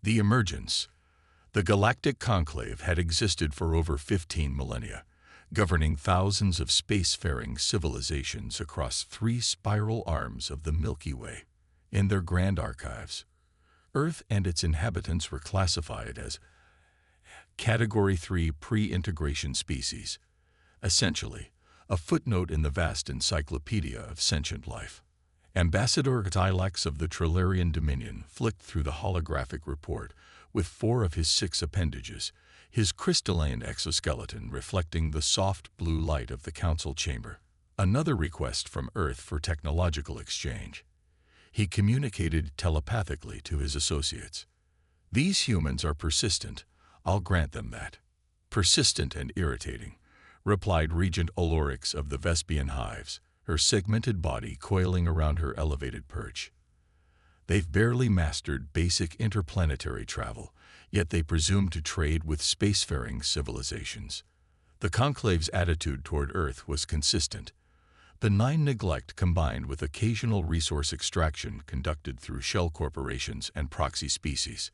The emergence. The Galactic Conclave had existed for over 15 millennia, governing thousands of spacefaring civilizations across 3 spiral arms of the Milky Way. In their grand archives, Earth and its inhabitants were classified as Category 3 pre-integration species, essentially a footnote in the vast encyclopedia of sentient life. Ambassador Dilax of the Trilarian Dominion flicked through the holographic report with 4 of his 6 appendages, his crystalline exoskeleton reflecting the soft blue light of the council chamber. Another request from Earth for technological exchange. He communicated telepathically to his associates. These humans are persistent, I'll grant them that. Persistent and irritating, replied Regent Olorix of the Vespian Hives, her segmented body coiling around her elevated perch. They've barely mastered basic interplanetary travel, yet they presume to trade with spacefaring civilizations. The Conclave's attitude toward Earth was consistent. Benign neglect combined with occasional resource extraction conducted through shell corporations and proxy species.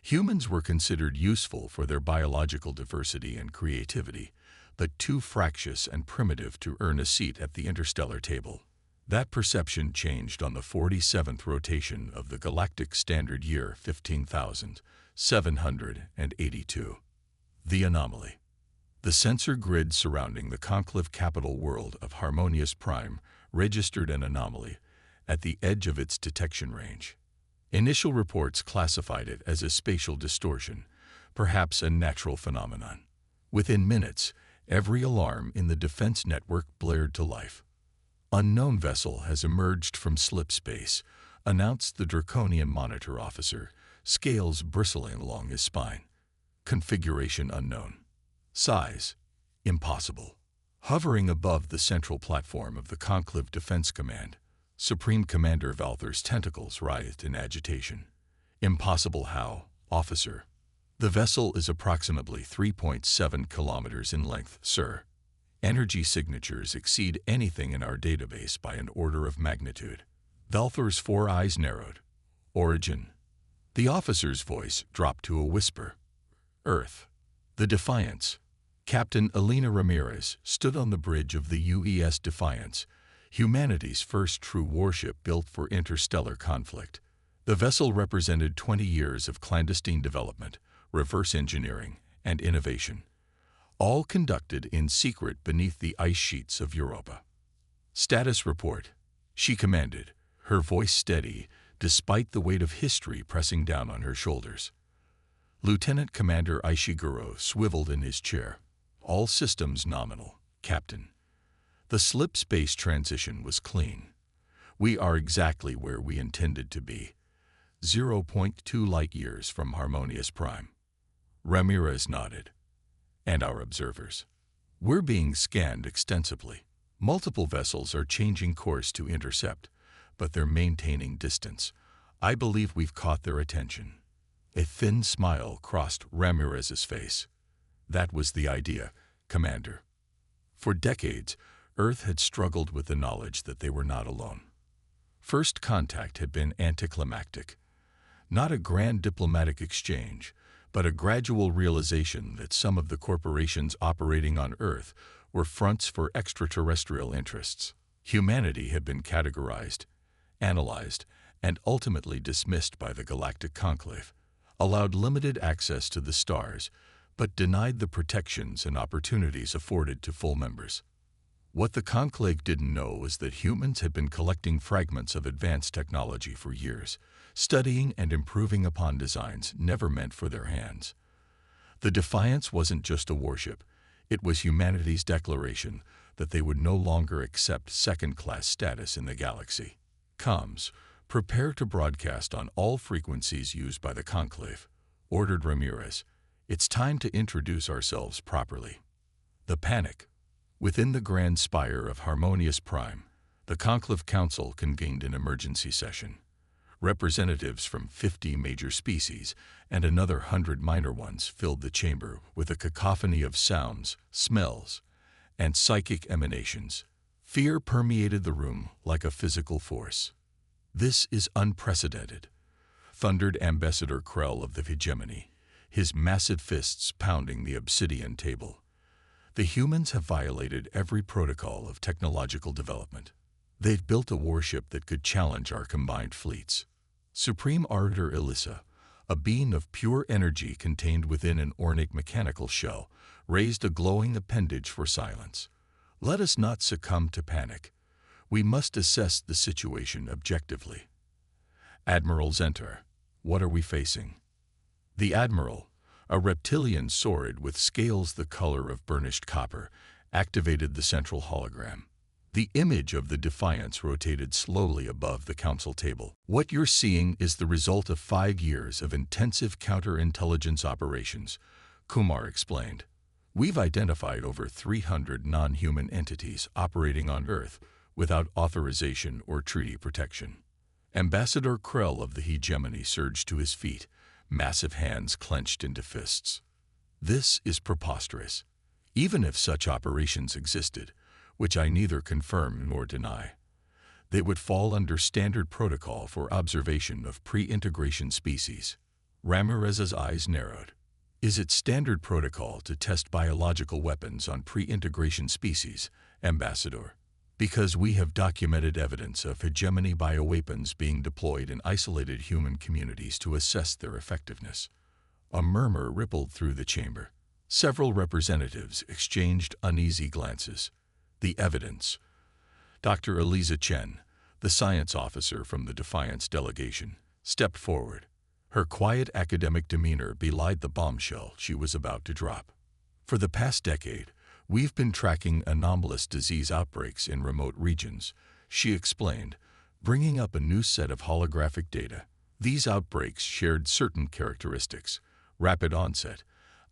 Humans were considered useful for their biological diversity and creativity, but too fractious and primitive to earn a seat at the interstellar table. That perception changed on the 47th rotation of the Galactic Standard Year 15,782. The anomaly. The sensor grid surrounding the conclave capital world of Harmonious Prime registered an anomaly at the edge of its detection range. Initial reports classified it as a spatial distortion, perhaps a natural phenomenon. Within minutes, every alarm in the defense network blared to life. Unknown vessel has emerged from slip space, announced the Draconian monitor officer, scales bristling along his spine. Configuration unknown. Size, impossible. Hovering above the central platform of the Conclave Defense Command, Supreme Commander Valther's tentacles writhed in agitation. Impossible how, officer? The vessel is approximately 3.7 kilometers in length, sir. Energy signatures exceed anything in our database by an order of magnitude. Valther's 4 eyes narrowed. Origin. The officer's voice dropped to a whisper. Earth. The Defiance. Captain Elena Ramirez stood on the bridge of the UES Defiance, humanity's first true warship built for interstellar conflict. The vessel represented 20 years of clandestine development, reverse engineering, and innovation, all conducted in secret beneath the ice sheets of Europa. Status report, she commanded, her voice steady despite the weight of history pressing down on her shoulders. Lieutenant Commander Ishiguro swiveled in his chair. All systems nominal, Captain. The slip space transition was clean. We are exactly where we intended to be, 0.2 light-years from Harmonious Prime. Ramirez nodded. And our observers. We're being scanned extensively. Multiple vessels are changing course to intercept, but they're maintaining distance. I believe we've caught their attention. A thin smile crossed Ramirez's face. That was the idea, Commander. For decades, Earth had struggled with the knowledge that they were not alone. First contact had been anticlimactic. Not a grand diplomatic exchange, but a gradual realization that some of the corporations operating on Earth were fronts for extraterrestrial interests. Humanity had been categorized, analyzed, and ultimately dismissed by the Galactic Conclave, allowed limited access to the stars, but denied the protections and opportunities afforded to full members. What the Conclave didn't know was that humans had been collecting fragments of advanced technology for years, studying and improving upon designs never meant for their hands. The Defiance wasn't just a warship, it was humanity's declaration that they would no longer accept second-class status in the galaxy. Comms, prepare to broadcast on all frequencies used by the Conclave, ordered Ramirez. It's time to introduce ourselves properly. The panic. Within the grand spire of Harmonious Prime, the Conclave Council convened an emergency session. Representatives from 50 major species and another 100 minor ones filled the chamber with a cacophony of sounds, smells, and psychic emanations. Fear permeated the room like a physical force. This is unprecedented. thundered Ambassador Krell of the hegemony, his massive fists pounding the obsidian table. The humans have violated every protocol of technological development. They've built a warship that could challenge our combined fleets. Supreme Arbiter Elissa, a being of pure energy contained within an ornic mechanical shell, raised a glowing appendage for silence. Let us not succumb to panic. We must assess the situation objectively. Admiral Zentar, what are we facing? The Admiral, a reptilian saurid with scales the color of burnished copper, activated the central hologram. The image of the Defiance rotated slowly above the council table. What you're seeing is the result of 5 years of intensive counterintelligence operations, Kumar explained. We've identified over 300 non-human entities operating on Earth without authorization or treaty protection. Ambassador Krell of the hegemony surged to his feet, massive hands clenched into fists. This is preposterous. Even if such operations existed, which I neither confirm nor deny, they would fall under standard protocol for observation of pre-integration species. Ramirez's eyes narrowed. Is it standard protocol to test biological weapons on pre-integration species, Ambassador? Because we have documented evidence of hegemony bioweapons being deployed in isolated human communities to assess their effectiveness. A murmur rippled through the chamber. Several representatives exchanged uneasy glances. The evidence. Dr. Eliza Chen, the science officer from the Defiance delegation, stepped forward. Her quiet academic demeanor belied the bombshell she was about to drop. For the past decade, we've been tracking anomalous disease outbreaks in remote regions, she explained, bringing up a new set of holographic data. These outbreaks shared certain characteristics: rapid onset,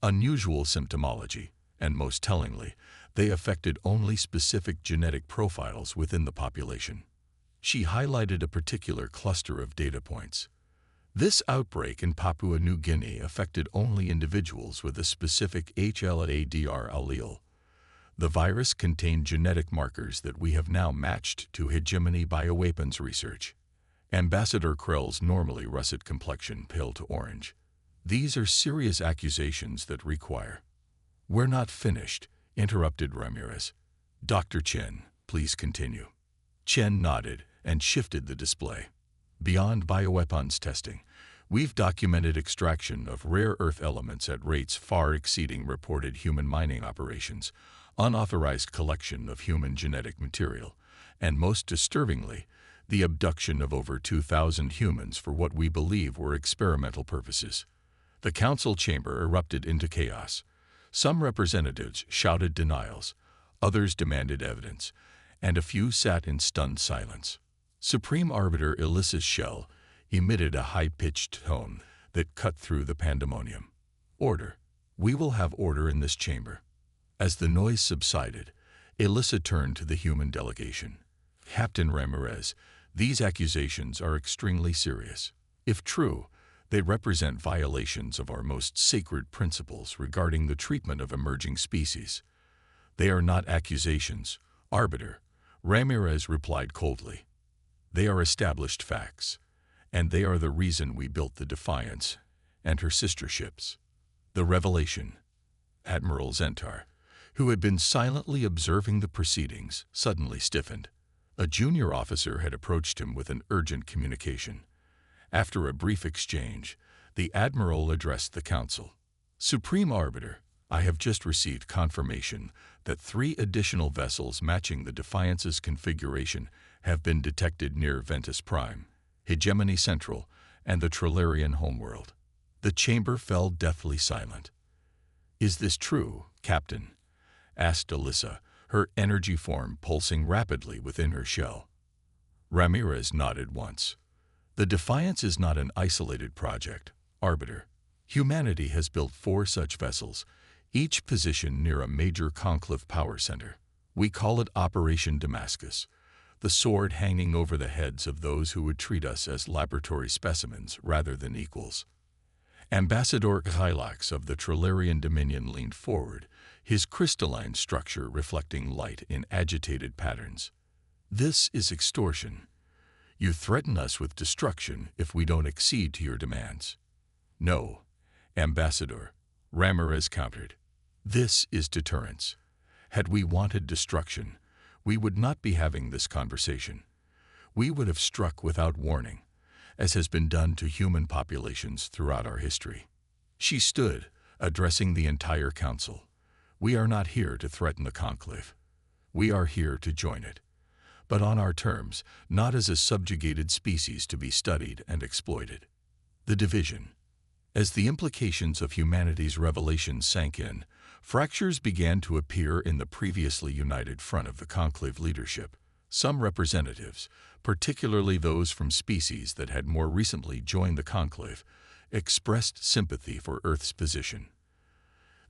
unusual symptomology, and most tellingly, they affected only specific genetic profiles within the population. She highlighted a particular cluster of data points. This outbreak in Papua New Guinea affected only individuals with a specific HLA-DR allele. The virus contained genetic markers that we have now matched to hegemony bioweapons research. Ambassador Krell's normally russet complexion paled to orange. These are serious accusations that require... We're not finished, interrupted Ramirez. Dr. Chen, please continue. Chen nodded and shifted the display. Beyond bioweapons testing, we've documented extraction of rare earth elements at rates far exceeding reported human mining operations, unauthorized collection of human genetic material, and most disturbingly, the abduction of over 2,000 humans for what we believe were experimental purposes. The council chamber erupted into chaos. Some representatives shouted denials, others demanded evidence, and a few sat in stunned silence. Supreme Arbiter Elissa's shell emitted a high-pitched tone that cut through the pandemonium. Order. We will have order in this chamber. As the noise subsided, Elissa turned to the human delegation. Captain Ramirez, these accusations are extremely serious. If true, they represent violations of our most sacred principles regarding the treatment of emerging species. They are not accusations, Arbiter, Ramirez replied coldly. They are established facts, and they are the reason we built the Defiance and her sister ships. The revelation. Admiral Zentar, who had been silently observing the proceedings, suddenly stiffened. A junior officer had approached him with an urgent communication. After a brief exchange, the Admiral addressed the Council. Supreme Arbiter, I have just received confirmation that 3 additional vessels matching the Defiance's configuration have been detected near Ventus Prime, Hegemony Central, and the Trilarian homeworld. The chamber fell deathly silent. Is this true, Captain? Asked Elissa, her energy form pulsing rapidly within her shell. Ramirez nodded once. The Defiance is not an isolated project, Arbiter. Humanity has built 4 such vessels, each positioned near a major conclave power center. We call it Operation Damascus, the sword hanging over the heads of those who would treat us as laboratory specimens rather than equals. Ambassador Hylax of the Trilarian Dominion leaned forward, his crystalline structure reflecting light in agitated patterns. This is extortion. You threaten us with destruction if we don't accede to your demands. No, Ambassador, Ramirez countered. This is deterrence. Had we wanted destruction, we would not be having this conversation. We would have struck without warning, as has been done to human populations throughout our history. She stood, addressing the entire council. We are not here to threaten the conclave. We are here to join it, but on our terms, not as a subjugated species to be studied and exploited. The division. As the implications of humanity's revelation sank in, fractures began to appear in the previously united front of the conclave leadership. Some representatives, particularly those from species that had more recently joined the conclave, expressed sympathy for Earth's position.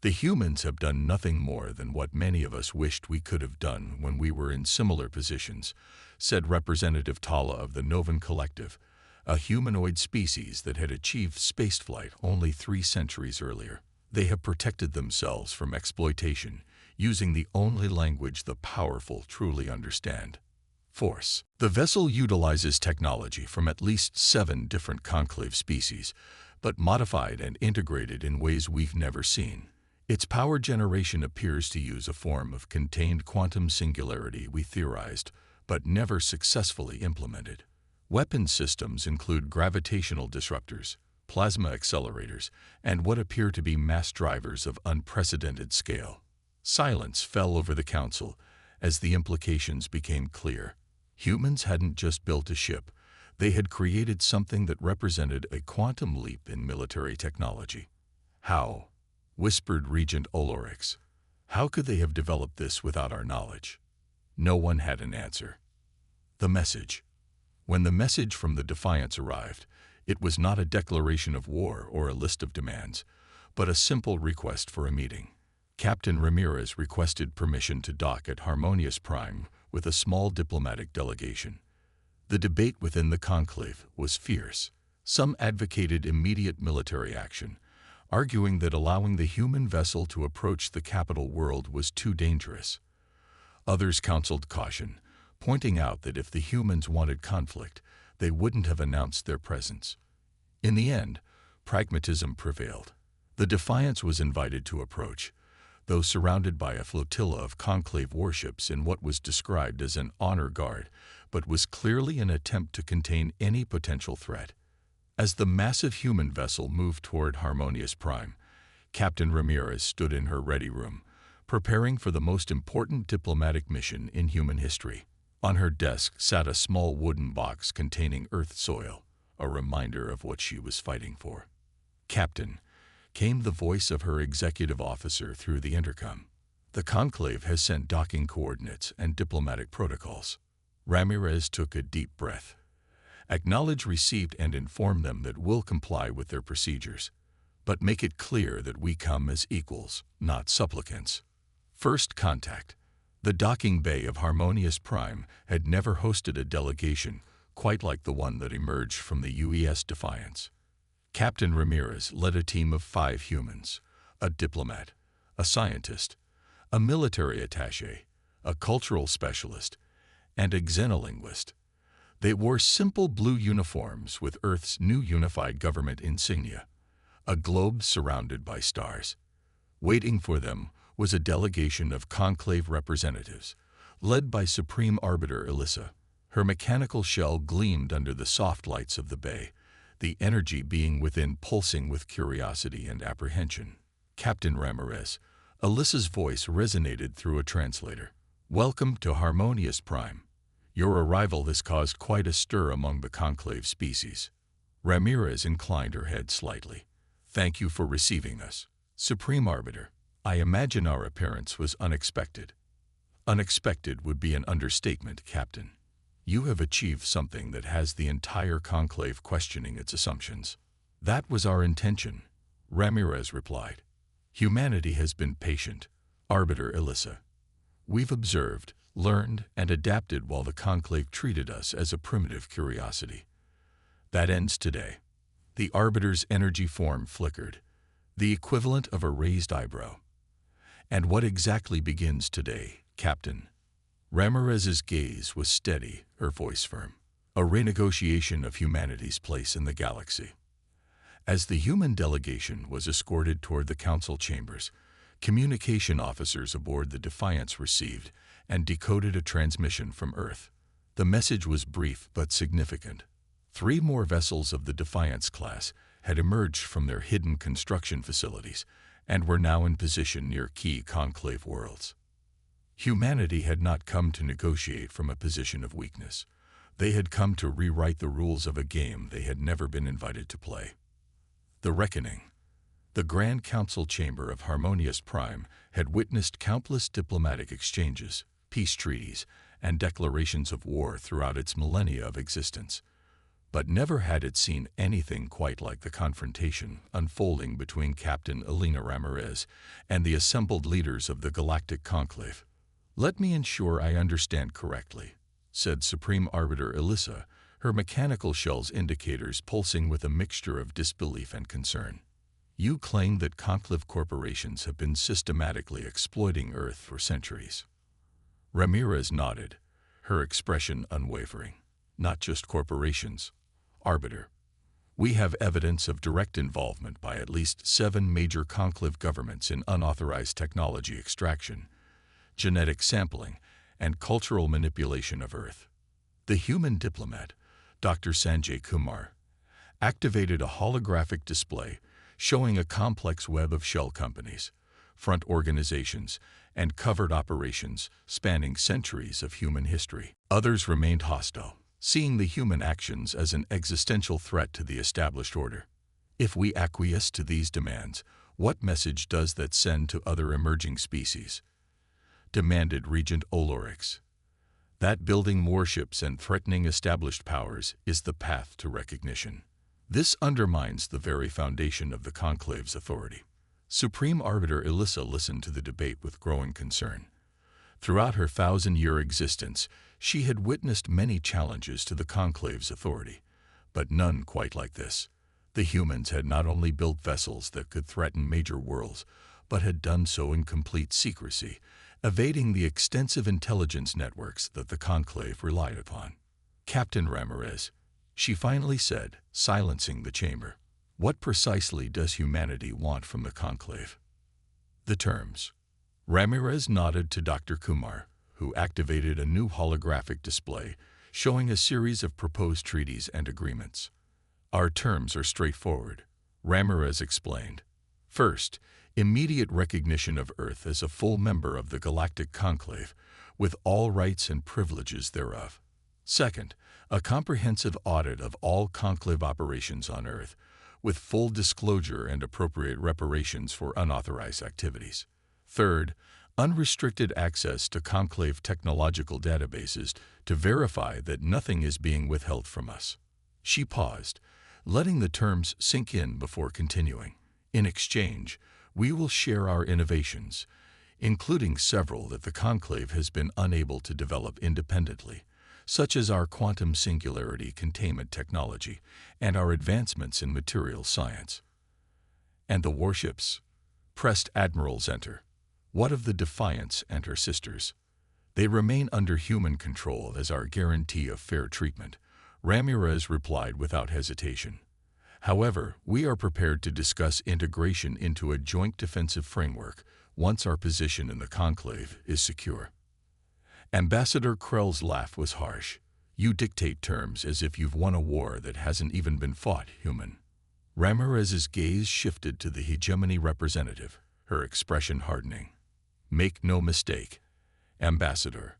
The humans have done nothing more than what many of us wished we could have done when we were in similar positions, said Representative Tala of the Novan Collective, a humanoid species that had achieved spaceflight only 3 centuries earlier. They have protected themselves from exploitation, using the only language the powerful truly understand: force. The vessel utilizes technology from at least 7 different conclave species, but modified and integrated in ways we've never seen. Its power generation appears to use a form of contained quantum singularity we theorized, but never successfully implemented. Weapon systems include gravitational disruptors, plasma accelerators, and what appear to be mass drivers of unprecedented scale. Silence fell over the council as the implications became clear. Humans hadn't just built a ship, they had created something that represented a quantum leap in military technology. How? Whispered Regent Olorix. How could they have developed this without our knowledge? No one had an answer. The message. When the message from the Defiance arrived, it was not a declaration of war or a list of demands, but a simple request for a meeting. Captain Ramirez requested permission to dock at Harmonious Prime with a small diplomatic delegation. The debate within the conclave was fierce. Some advocated immediate military action, arguing that allowing the human vessel to approach the capital world was too dangerous. Others counseled caution, pointing out that if the humans wanted conflict, they wouldn't have announced their presence. In the end, pragmatism prevailed. The Defiance was invited to approach, though surrounded by a flotilla of conclave warships in what was described as an honor guard, but was clearly an attempt to contain any potential threat. As the massive human vessel moved toward Harmonious Prime, Captain Ramirez stood in her ready room, preparing for the most important diplomatic mission in human history. On her desk sat a small wooden box containing Earth soil, a reminder of what she was fighting for. "Captain," came the voice of her executive officer through the intercom. "The conclave has sent docking coordinates and diplomatic protocols." Ramirez took a deep breath. "Acknowledge received and inform them that we'll comply with their procedures, but make it clear that we come as equals, not supplicants." First contact. The docking bay of Harmonious Prime had never hosted a delegation quite like the one that emerged from the UES Defiance. Captain Ramirez led a team of 5 humans, a diplomat, a scientist, a military attaché, a cultural specialist, and a xenolinguist. They wore simple blue uniforms with Earth's new unified government insignia, a globe surrounded by stars. Waiting for them was a delegation of conclave representatives, led by Supreme Arbiter Elissa. Her mechanical shell gleamed under the soft lights of the bay, the energy being within pulsing with curiosity and apprehension. "Captain Ramirez," Elissa's voice resonated through a translator. "Welcome to Harmonious Prime. Your arrival has caused quite a stir among the conclave species." Ramirez inclined her head slightly. "Thank you for receiving us. Supreme Arbiter, I imagine our appearance was unexpected." "Unexpected would be an understatement, Captain. You have achieved something that has the entire conclave questioning its assumptions." "That was our intention," Ramirez replied. "Humanity has been patient, Arbiter Elissa. We've observed, learned, and adapted while the conclave treated us as a primitive curiosity. That ends today." The Arbiter's energy form flickered, the equivalent of a raised eyebrow. "And what exactly begins today, Captain?" Ramirez's gaze was steady, her voice firm. A renegotiation of humanity's place in the galaxy. As the human delegation was escorted toward the council chambers, communication officers aboard the Defiance received and decoded a transmission from Earth. The message was brief but significant. 3 more vessels of the Defiance class had emerged from their hidden construction facilities and were now in position near key conclave worlds. Humanity had not come to negotiate from a position of weakness. They had come to rewrite the rules of a game they had never been invited to play. The Reckoning. The Grand Council Chamber of Harmonious Prime had witnessed countless diplomatic exchanges, peace treaties, and declarations of war throughout its millennia of existence. But never had it seen anything quite like the confrontation unfolding between Captain Elena Ramirez and the assembled leaders of the Galactic Conclave. "Let me ensure I understand correctly," said Supreme Arbiter Elissa, her mechanical shell's indicators pulsing with a mixture of disbelief and concern. "You claim that conclave corporations have been systematically exploiting Earth for centuries." Ramirez nodded, her expression unwavering. "Not just corporations, Arbiter. We have evidence of direct involvement by at least 7 major conclave governments in unauthorized technology extraction, genetic sampling, and cultural manipulation of Earth." The human diplomat, Dr. Sanjay Kumar, activated a holographic display showing a complex web of shell companies, front organizations, and covert operations spanning centuries of human history. Others remained hostile, seeing the human actions as an existential threat to the established order. "If we acquiesce to these demands, what message does that send to other emerging species?" demanded Regent Olorix. "That building warships and threatening established powers is the path to recognition. This undermines the very foundation of the Conclave's authority." Supreme Arbiter Elissa listened to the debate with growing concern. Throughout her 1,000-year existence, she had witnessed many challenges to the Conclave's authority, but none quite like this. The humans had not only built vessels that could threaten major worlds, but had done so in complete secrecy, evading the extensive intelligence networks that the Conclave relied upon. "Captain Ramirez," she finally said, silencing the chamber, "what precisely does humanity want from the Conclave?" "The terms." Ramirez nodded to Dr. Kumar, who activated a new holographic display showing a series of proposed treaties and agreements. "Our terms are straightforward," Ramirez explained. "First, immediate recognition of Earth as a full member of the Galactic Conclave, with all rights and privileges thereof. Second, a comprehensive audit of all Conclave operations on Earth, with full disclosure and appropriate reparations for unauthorized activities. Third, unrestricted access to Conclave technological databases to verify that nothing is being withheld from us." She paused, letting the terms sink in before continuing. "In exchange, we will share our innovations, including several that the Conclave has been unable to develop independently, such as our quantum singularity containment technology and our advancements in materials science." "And the warships?" pressed Admiral Zenter. "What of the Defiance and her sisters?" "They remain under human control as our guarantee of fair treatment," Ramirez replied without hesitation. "However, we are prepared to discuss integration into a joint defensive framework once our position in the Conclave is secure." Ambassador Krell's laugh was harsh. "You dictate terms as if you've won a war that hasn't even been fought, human." Ramirez's gaze shifted to the hegemony representative, her expression hardening. "Make no mistake, Ambassador.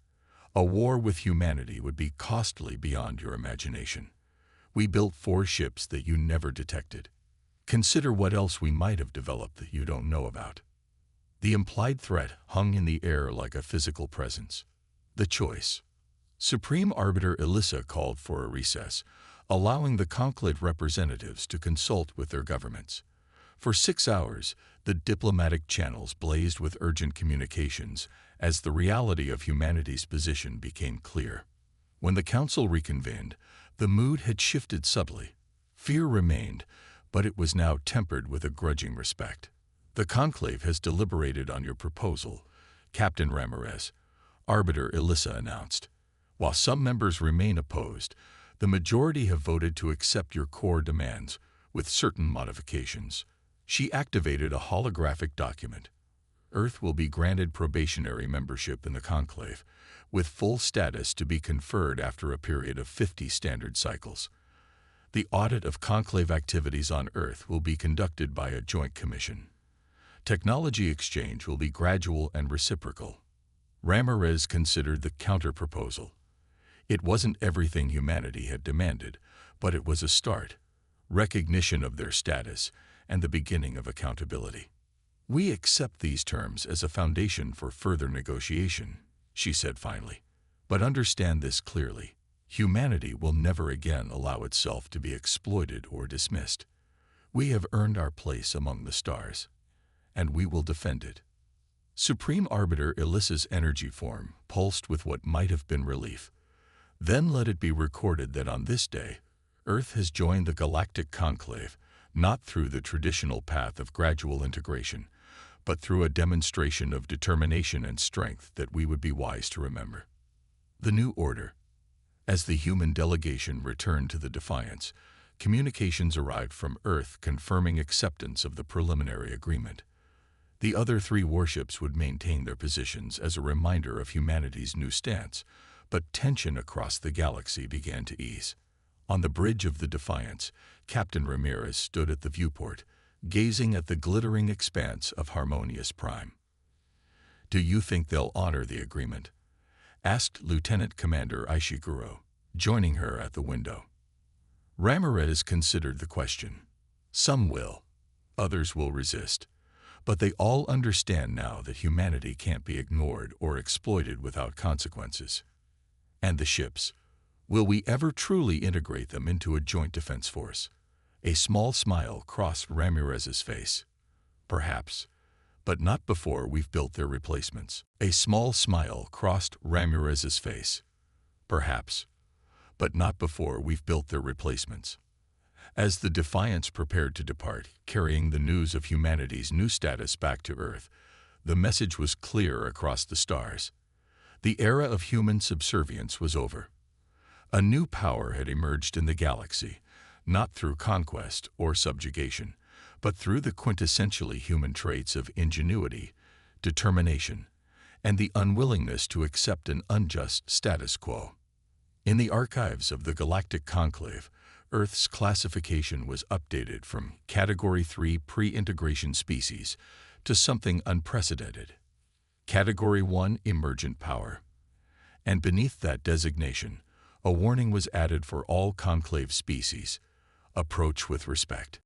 A war with humanity would be costly beyond your imagination. We built 4 ships that you never detected. Consider what else we might have developed that you don't know about." The implied threat hung in the air like a physical presence. The choice. Supreme Arbiter Elissa called for a recess, allowing the Conclave representatives to consult with their governments. For 6 hours, the diplomatic channels blazed with urgent communications as the reality of humanity's position became clear. When the Council reconvened, the mood had shifted subtly. Fear remained, but it was now tempered with a grudging respect. "The Conclave has deliberated on your proposal, Captain Ramirez," Arbiter Elissa announced. "While some members remain opposed, The majority have voted to accept your core demands, with certain modifications. She activated a holographic document. Earth will be granted probationary membership in the Conclave, with full status to be conferred after a period of 50 standard cycles. The audit of Conclave activities on Earth will be conducted by a joint commission. Technology exchange will be gradual and reciprocal. Ramirez considered the counter-proposal. It wasn't everything humanity had demanded, but it was a start, recognition of their status, and the beginning of accountability. "We accept these terms as a foundation for further negotiation," she said finally. "But understand this clearly. Humanity will never again allow itself to be exploited or dismissed. We have earned our place among the stars, and we will defend it." Supreme Arbiter Ilyssa's energy form pulsed with what might have been relief. "Then let it be recorded that on this day, Earth has joined the Galactic Conclave, not through the traditional path of gradual integration, but through a demonstration of determination and strength that we would be wise to remember." The new order. As the human delegation returned to the Defiance, communications arrived from Earth confirming acceptance of the preliminary agreement. The other 3 warships would maintain their positions as a reminder of humanity's new stance, but tension across the galaxy began to ease. On the bridge of the Defiance, Captain Ramirez stood at the viewport, gazing at the glittering expanse of Harmonious Prime. "Do you think they'll honor the agreement?" asked Lieutenant Commander Ishiguro, joining her at the window. Ramirez considered the question. "Some will, others will resist. But they all understand now that humanity can't be ignored or exploited without consequences." "And the ships? Will we ever truly integrate them into a joint defense force?" A small smile crossed Ramirez's face. "Perhaps, but not before we've built their replacements." A small smile crossed Ramirez's face. "Perhaps, but not before we've built their replacements." As the Defiance prepared to depart, carrying the news of humanity's new status back to Earth, the message was clear across the stars. The era of human subservience was over. A new power had emerged in the galaxy, not through conquest or subjugation, but through the quintessentially human traits of ingenuity, determination, and the unwillingness to accept an unjust status quo. In the archives of the Galactic Conclave, Earth's classification was updated from Category 3 pre-integration species to something unprecedented, Category 1 emergent power. And beneath that designation, a warning was added for all conclave species: approach with respect.